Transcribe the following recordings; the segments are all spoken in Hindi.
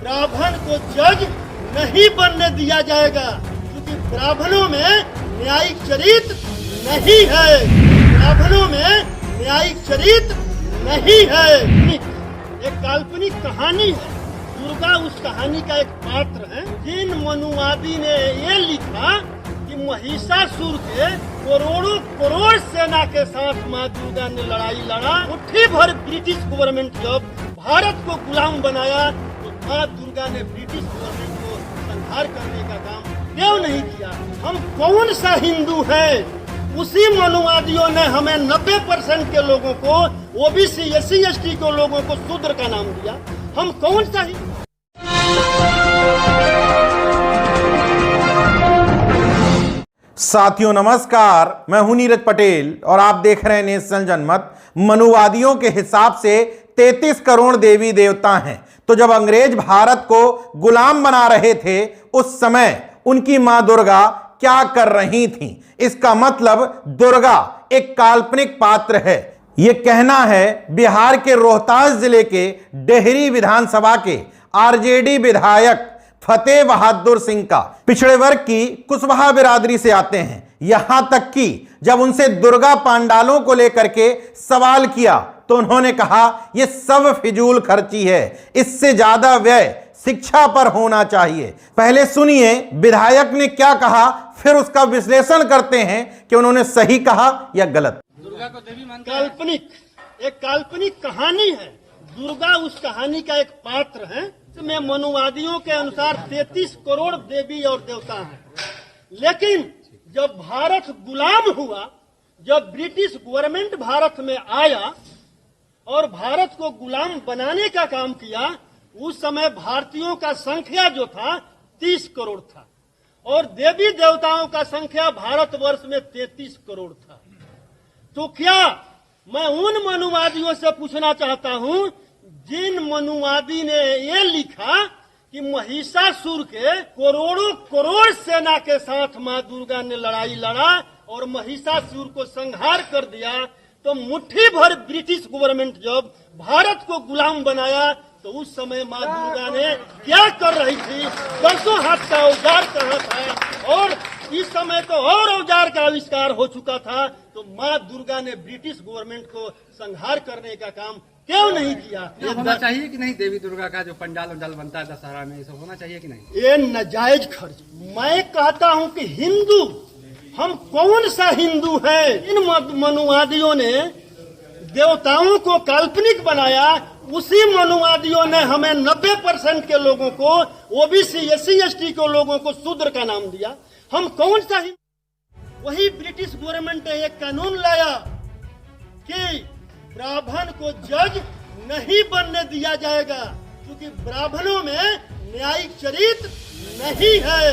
ब्राह्मण को जज नहीं बनने दिया जाएगा, क्योंकि ब्राह्मणों में न्यायिक चरित्र नहीं है। ब्राह्मणों में न्यायिक चरित्र नहीं है। एक काल्पनिक कहानी है, दुर्गा उस कहानी का एक पात्र है। जिन मनुवादी ने ये लिखा कि महिषासुर के करोड़ों करोड़ सेना के साथ माँ दुर्गा ने लड़ाई लड़ा, मुट्ठी भर ब्रिटिश गवर्नमेंट जब भारत को गुलाम बनाया तो माँ दुर्गा ने ब्रिटिश गवर्नमेंट को संहार करने का काम क्यों नहीं किया? हम कौन सा हिंदू है? उसी मनुवादियों ने हमें 90% के लोगों को, ओबीसी SC ST के लोगों को शूद्र का नाम दिया। हम कौन सा हिंदू? साथियों नमस्कार, मैं हूं नीरज पटेल और आप देख रहे हैं नेशनल जनमत। मनुवादियों के हिसाब से 33 करोड़ देवी देवता हैं। तो जब अंग्रेज भारत को गुलाम बना रहे थे उस समय उनकी मां दुर्गा क्या कर रही थीं? इसका मतलब दुर्गा एक काल्पनिक पात्र है। यह कहना है बिहार के रोहतास जिले के डेहरी विधानसभा के RJD विधायक फतेह बहादुर सिंह का। पिछड़े वर्ग की कुशवाहा बिरादरी से आते हैं। यहां तक कि जब उनसे दुर्गा पांडालों को लेकर के सवाल किया तो उन्होंने कहा यह सब फिजूल खर्ची है, इससे ज्यादा व्यय शिक्षा पर होना चाहिए। पहले सुनिए विधायक ने क्या कहा, फिर उसका विश्लेषण करते हैं कि उन्होंने सही कहा या गलत। दुर्गा को देवी मानते हैं। एक काल्पनिक कहानी है। दुर्गा उस कहानी का एक पात्र है। इसमें मनुवादियों के अनुसार 33 करोड़ देवी और देवता हैं। लेकिन जब भारत गुलाम हुआ, जब ब्रिटिश गवर्नमेंट भारत में आया और भारत को गुलाम बनाने का काम किया, उस समय भारतीयों का संख्या जो था 30 करोड़ था और देवी देवताओं का संख्या भारतवर्ष में 33 करोड़ था। तो क्या मैं उन मनुवादियों से पूछना चाहता हूं जिन मनुवादी ने ये लिखा कि महिषासुर के करोड़ों करोड़ सेना के साथ माँ दुर्गा ने लड़ाई लड़ा और महिषासुर को संहार कर दिया, तो मुट्ठी भर ब्रिटिश गवर्नमेंट जब भारत को गुलाम बनाया तो उस समय माँ दुर्गा ने क्या कर रही थी? 10 हाथ का औजार कहाँ था? और इस समय तो और औजार का आविष्कार हो चुका था। तो माँ दुर्गा ने ब्रिटिश गवर्नमेंट को संहार करने का काम क्यों नहीं किया? ये होना चाहिए कि नहीं? देवी दुर्गा का जो पंडाल बनता है दशहरा में, ये सब होना चाहिए कि नहीं? ये नाजायज खर्च। मैं कहता हूँ कि हिंदू, हम कौन सा हिंदू है? इन मनुवादियों ने देवताओं को काल्पनिक बनाया, उसी मनुवादियों ने हमें 90% के लोगों को, ओबीसी SC ST के लोगों को शूद्र का नाम दिया। हम कौन सा हिंदू? वही ब्रिटिश गवर्नमेंट ने एक कानून लाया कि ब्राह्मण को जज नहीं बनने दिया जाएगा, क्योंकि ब्राह्मणों में न्यायिक चरित्र नहीं है।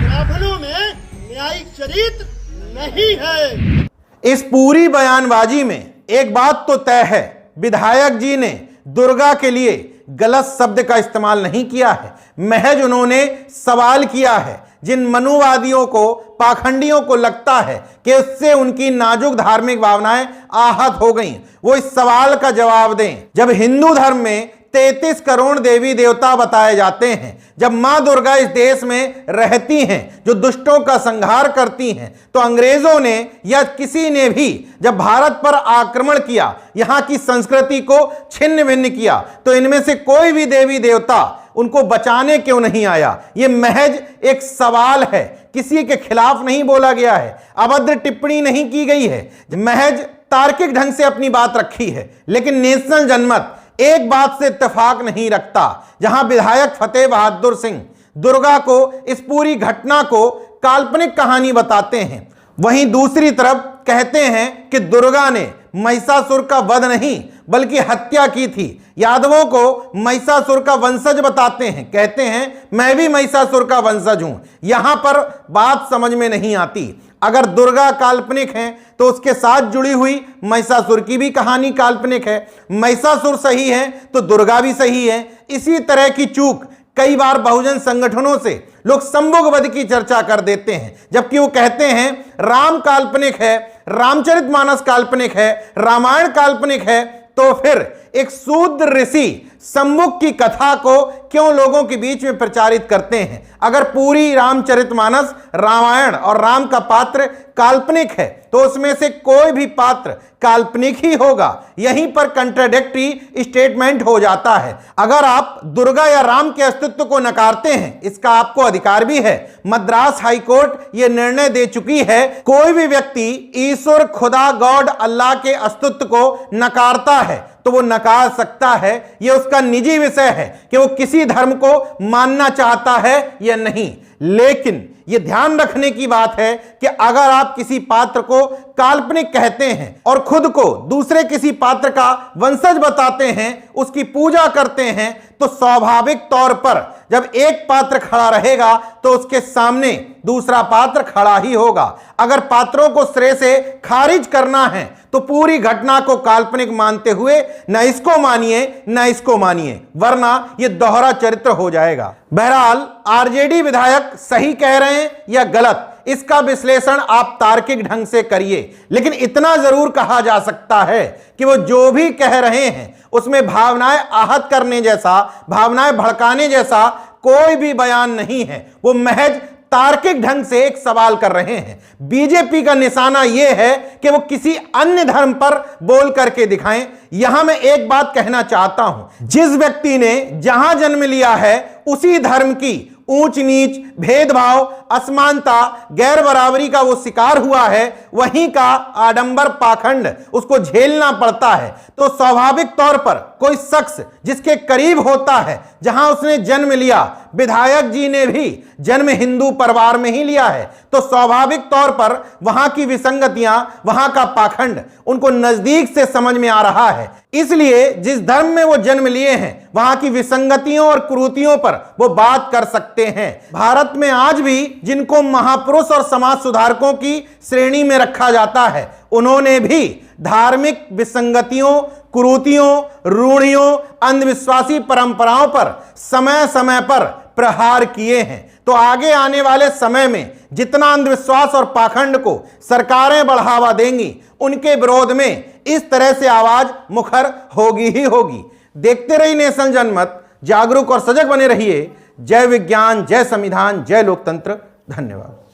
ब्राह्मणों में न्यायिक चरित्र नहीं है। इस पूरी बयानबाजी में एक बात तो तय है, विधायक जी ने दुर्गा के लिए गलत शब्द का इस्तेमाल नहीं किया है। महज उन्होंने सवाल किया है। जिन मनुवादियों को, पाखंडियों को लगता है कि उससे उनकी नाजुक धार्मिक भावनाएं आहत हो गईं, वो इस सवाल का जवाब दें। जब हिंदू धर्म में 33 करोड़ देवी देवता बताए जाते हैं, जब मां दुर्गा इस देश में रहती हैं जो दुष्टों का संहार करती हैं, तो अंग्रेजों ने या किसी ने भी जब भारत पर आक्रमण किया, यहां की संस्कृति को छिन्न भिन्न किया, तो इनमें से कोई भी देवी देवता उनको बचाने क्यों नहीं आया? ये महज एक सवाल है, किसी के खिलाफ नहीं बोला गया है, अभद्र टिप्पणी नहीं की गई है, महज तार्किक ढंग से अपनी बात रखी है। लेकिन नेशनल जनमत एक बात से इत्तेफाक नहीं रखता। जहां विधायक फतेह बहादुर सिंह दुर्गा को, इस पूरी घटना को काल्पनिक कहानी बताते हैं, वहीं दूसरी तरफ कहते हैं कि दुर्गा ने महिषासुर का वध नहीं बल्कि हत्या की थी। यादवों को महिषासुर का वंशज बताते हैं, कहते हैं मैं भी महिषासुर का वंशज हूं। यहां पर बात समझ में नहीं आती। अगर दुर्गा काल्पनिक है तो उसके साथ जुड़ी हुई महिषासुर की भी कहानी काल्पनिक है। महिषासुर सही है तो दुर्गा भी सही है। इसी तरह की चूक कई बार बहुजन संगठनों से लोग संभोगवध की चर्चा कर देते हैं, जबकि वो कहते हैं राम काल्पनिक है, रामचरितमानस काल्पनिक है, रामायण काल्पनिक है, तो फिर एक शूद्र ऋषि सम्मुख की कथा को क्यों लोगों के बीच में प्रचारित करते हैं? अगर पूरी रामचरितमानस रामायण और राम का पात्र काल्पनिक है तो उसमें से कोई भी पात्र काल्पनिक ही होगा। यहीं पर कंट्राडिक्टरी स्टेटमेंट हो जाता है। अगर आप दुर्गा या राम के अस्तित्व को नकारते हैं, इसका आपको अधिकार भी है। मद्रास हाई कोर्ट यह निर्णय दे चुकी है, कोई भी व्यक्ति ईश्वर, खुदा, गॉड, अल्लाह के अस्तित्व को नकारता है तो वो नकार सकता है। यह उसका निजी विषय है कि वो किसी धर्म को मानना चाहता है या नहीं। लेकिन यह ध्यान रखने की बात है कि अगर आप किसी पात्र को काल्पनिक कहते हैं और खुद को दूसरे किसी पात्र का वंशज बताते हैं, उसकी पूजा करते हैं, तो स्वाभाविक तौर पर जब एक पात्र खड़ा रहेगा तो उसके सामने दूसरा पात्र खड़ा ही होगा। अगर पात्रों को श्रेय से खारिज करना है तो पूरी घटना को काल्पनिक मानते हुए न इसको मानिए न इसको मानिए, वरना यह दोहरा चरित्र हो जाएगा। बहरहाल आरजेडी विधायक सही कह रहे हैं या गलत, इसका विश्लेषण आप तार्किक ढंग से करिए। लेकिन इतना जरूर कहा जा सकता है कि वो जो भी कह रहे हैं उसमें भावनाएं आहत करने जैसा, भावनाएं भड़काने जैसा कोई भी बयान नहीं है। वो महज तार्किक ढंग से एक सवाल कर रहे हैं। बीजेपी का निशाना यह है कि वो किसी अन्य धर्म पर बोल करके दिखाएं। यहां मैं एक बात कहना चाहता हूं, जिस व्यक्ति ने जहां जन्म लिया है उसी धर्म की ऊंच नीच, भेदभाव, असमानता, गैर बराबरी का वो शिकार हुआ है, वहीं का आडंबर, पाखंड उसको झेलना पड़ता है। तो स्वाभाविक तौर पर कोई शख्स जिसके करीब होता है, जहां उसने जन्म लिया, विधायक जी ने भी जन्म हिंदू परिवार में ही लिया है, तो स्वाभाविक तौर पर वहां की विसंगतियां, वहां का पाखंड उनको नजदीक से समझ में आ रहा है। इसलिए जिस धर्म में वो जन्म लिए हैं वहां की विसंगतियों और कुरीतियों पर वो बात कर सकते हैं। भारत में आज भी जिनको महापुरुष और समाज सुधारकों की श्रेणी में रखा जाता है, उन्होंने भी धार्मिक विसंगतियों, कुरीतियों, रूढ़ियों, अंधविश्वासी परंपराओं पर समय समय पर प्रहार किए हैं। तो आगे आने वाले समय में जितना अंधविश्वास और पाखंड को सरकारें बढ़ावा देंगी, उनके विरोध में इस तरह से आवाज मुखर होगी ही होगी। देखते रहिए नेशनल जनमत, जागरूक और सजग बने रहिए। जय विज्ञान, जय संविधान, जय लोकतंत्र। धन्यवाद।